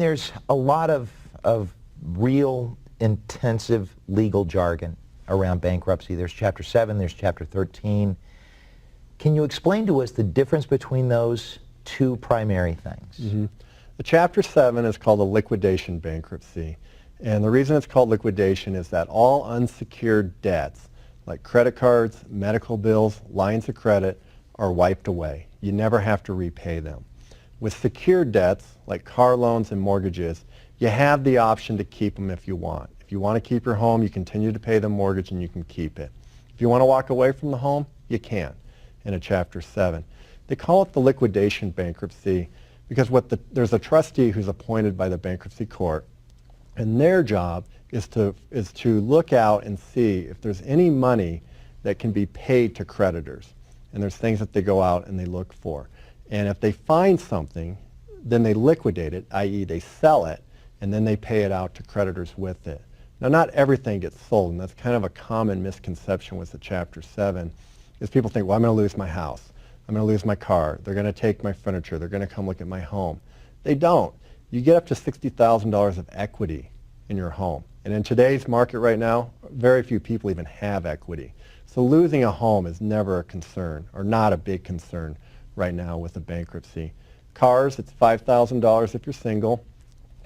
there's a lot of real intensive legal jargon around bankruptcy. There's Chapter 7, there's Chapter 13. Can you explain to us the difference between those two primary things? Mm-hmm. The Chapter 7 is called a liquidation bankruptcy. And the reason it's called liquidation is that all unsecured debts, like credit cards, medical bills, lines of credit, are wiped away. You never have to repay them. With secured debts, like car loans and mortgages, you have the option to keep them if you want. If you want to keep your home, you continue to pay the mortgage and you can keep it. If you want to walk away from the home, you can in a Chapter 7. They call it the liquidation bankruptcy because there's a trustee who's appointed by the bankruptcy court, and their job is to look out and see if there's any money that can be paid to creditors. And there's things that they go out and they look for. And if they find something, then they liquidate it, i.e. they sell it, and then they pay it out to creditors with it. Now, not everything gets sold, and that's kind of a common misconception with the Chapter 7, is people think, well, I'm going to lose my house. I'm going to lose my car. They're going to take my furniture. They're going to come look at my home. They don't. You get up to $60,000 of equity in your home. And in today's market right now, very few people even have equity. So losing a home is never a concern, or not a big concern right now with a bankruptcy. Cars, it's $5,000 if you're single,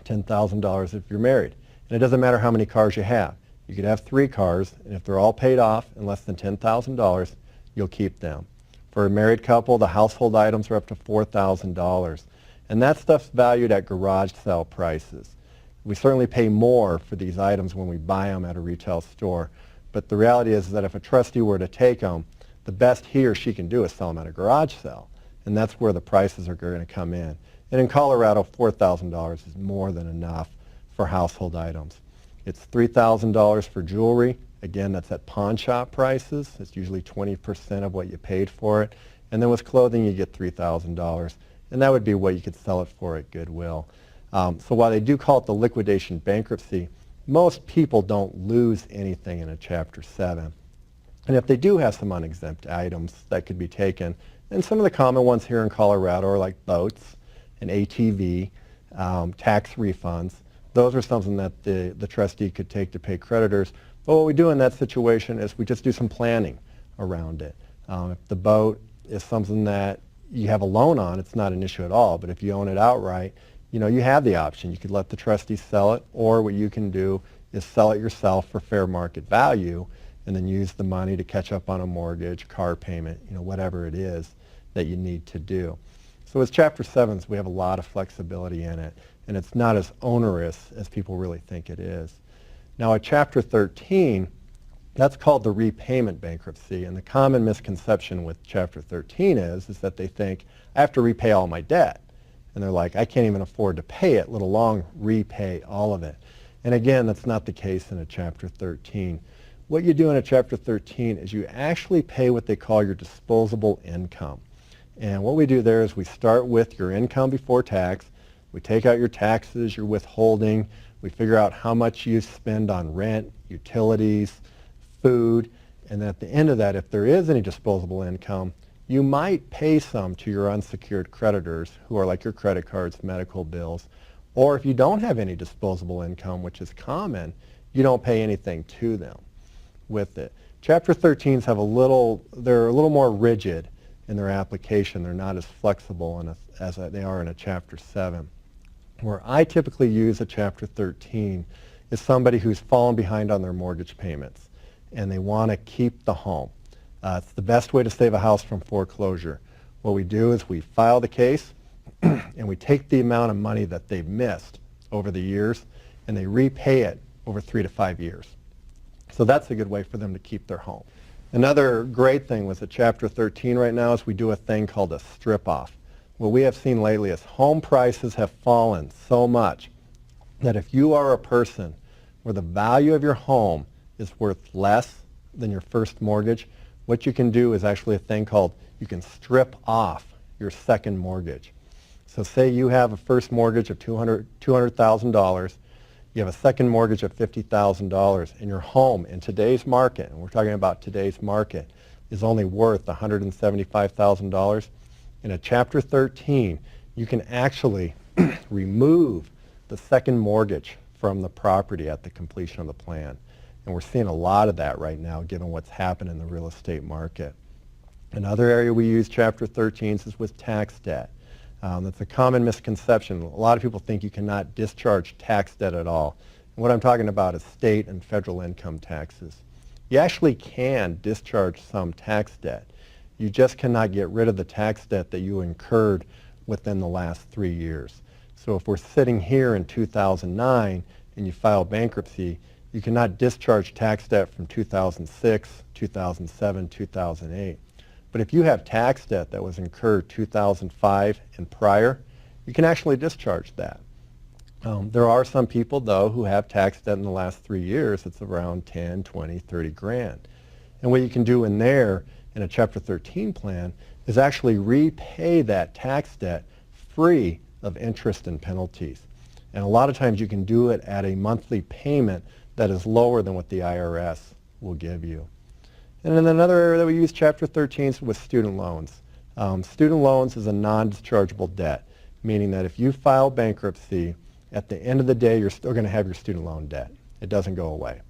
$10,000 if you're married. And it doesn't matter how many cars you have. You could have 3 cars, and if they're all paid off and less than $10,000, you'll keep them. For a married couple, the household items are up to $4,000. And that stuff's valued at garage sale prices. We certainly pay more for these items when we buy them at a retail store. But the reality is that if a trustee were to take them, the best he or she can do is sell them at a garage sale. And that's where the prices are going to come in. And in Colorado, $4,000 is more than enough for household items. It's $3,000 for jewelry. Again, that's at pawn shop prices. It's usually 20% of what you paid for it. And then with clothing, you get $3,000. And that would be what you could sell it for at Goodwill. So while they do call it the liquidation bankruptcy, most people don't lose anything in a Chapter 7. And if they do have some unexempt items that could be taken, and some of the common ones here in Colorado are like boats, an ATV, tax refunds. Those are something that the trustee could take to pay creditors. But what we do in that situation is we just do some planning around it. If the boat is something that you have a loan on, it's not an issue at all. But if you own it outright, you have the option. You could let the trustee sell it, or what you can do is sell it yourself for fair market value and then use the money to catch up on a mortgage, car payment, whatever it is that you need to do. So with Chapter 7s, we have a lot of flexibility in it, and it's not as onerous as people really think it is. Now at Chapter 13, that's called the repayment bankruptcy, and the common misconception with Chapter 13 is that they think, I have to repay all my debt. And they're like, I can't even afford to pay it, let alone repay all of it. And again, that's not the case in a Chapter 13. What you do in a Chapter 13 is you actually pay what they call your disposable income. And what we do there is we start with your income before tax. We take out your taxes, your withholding. We figure out how much you spend on rent, utilities, food. And at the end of that, if there is any disposable income, you might pay some to your unsecured creditors, who are like your credit cards, medical bills. Or if you don't have any disposable income, which is common, you don't pay anything to them with it. Chapter 13s they're a little more rigid in their application. They're not as flexible as they are in a Chapter 7. Where I typically use a Chapter 13 is somebody who's fallen behind on their mortgage payments and they want to keep the home. It's the best way to save a house from foreclosure. What we do is we file the case and we take the amount of money that they've missed over the years and they repay it over 3 to 5 years. So that's a good way for them to keep their home. Another great thing with the Chapter 13 right now is we do a thing called a strip-off. What we have seen lately is home prices have fallen so much that if you are a person where the value of your home is worth less than your first mortgage, what you can do is actually a thing called you can strip off your second mortgage. So say you have a first mortgage of $200,000, you have a second mortgage of $50,000, and your home in today's market, and we're talking about today's market, is only worth $175,000. In a Chapter 13, you can actually remove the second mortgage from the property at the completion of the plan. And we're seeing a lot of that right now given what's happened in the real estate market. Another area we use Chapter 13 is with tax debt. That's a common misconception. A lot of people think you cannot discharge tax debt at all. And what I'm talking about is state and federal income taxes. You actually can discharge some tax debt. You just cannot get rid of the tax debt that you incurred within the last 3 years. So if we're sitting here in 2009 and you file bankruptcy, you cannot discharge tax debt from 2006, 2007, 2008. But if you have tax debt that was incurred 2005 and prior, you can actually discharge that. There are some people, though, who have tax debt in the last 3 years. It's around 10, 20, 30 grand. And what you can do in there, in a Chapter 13 plan, is actually repay that tax debt free of interest and penalties. And a lot of times you can do it at a monthly payment that is lower than what the IRS will give you. And then another area that we use Chapter 13 is with student loans. Student loans is a non-dischargeable debt, meaning that if you file bankruptcy, at the end of the day, you're still going to have your student loan debt. It doesn't go away.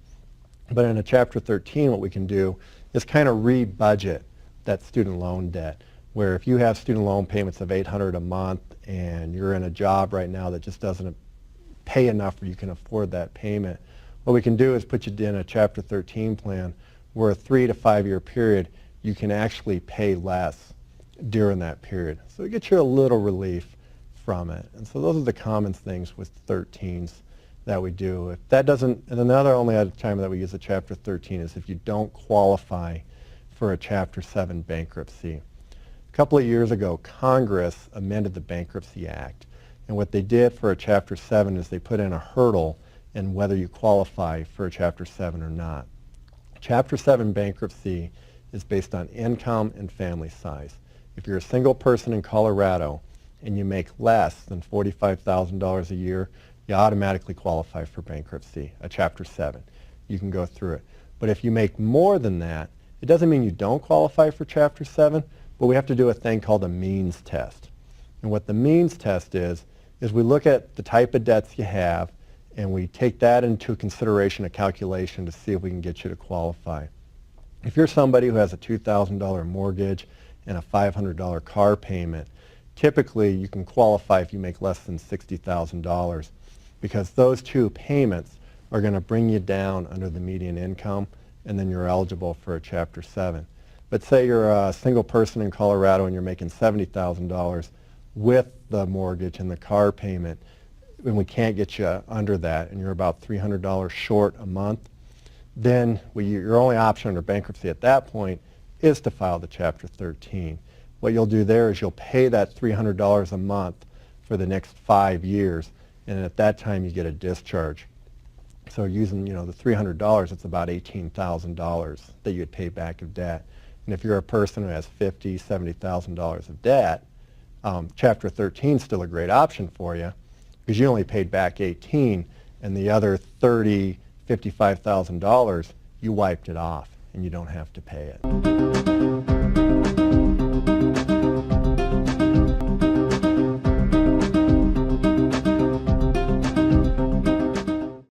But in a Chapter 13, what we can do is kind of re-budget that student loan debt, where if you have student loan payments of $800 a month and you're in a job right now that just doesn't pay enough where you can afford that payment, what we can do is put you in a Chapter 13 plan where a 3 to 5 year period you can actually pay less during that period. So it gets you a little relief from it. And so those are the common things with 13s that we do. If that doesn't, and another only other time that we use a Chapter 13 is if you don't qualify for a Chapter 7 bankruptcy. A couple of years ago, Congress amended the Bankruptcy Act. And what they did for a Chapter 7 is they put in a hurdle in whether you qualify for a Chapter 7 or not. Chapter 7 bankruptcy is based on income and family size. If you're a single person in Colorado and you make less than $45,000 a year, you automatically qualify for bankruptcy, a Chapter 7. You can go through it. But if you make more than that, it doesn't mean you don't qualify for Chapter 7, but we have to do a thing called a means test. And what the means test is we look at the type of debts you have, and we take that into consideration, a calculation, to see if we can get you to qualify. If you're somebody who has a $2,000 mortgage and a $500 car payment, typically you can qualify if you make less than $60,000, because those two payments are going to bring you down under the median income, and then you're eligible for a Chapter 7. But say you're a single person in Colorado and you're making $70,000 with the mortgage and the car payment, and we can't get you under that, and you're about $300 short a month, then your only option under bankruptcy at that point is to file the Chapter 13. What you'll do there is you'll pay that $300 a month for the next 5 years, and at that time you get a discharge. So using the $300, it's about $18,000 that you'd pay back of debt. And if you're a person who has $50,000, $70,000 of debt, Chapter 13 is still a great option for you, because you only paid back $18,000, and the other $30,000, $55,000, you wiped it off, and you don't have to pay it.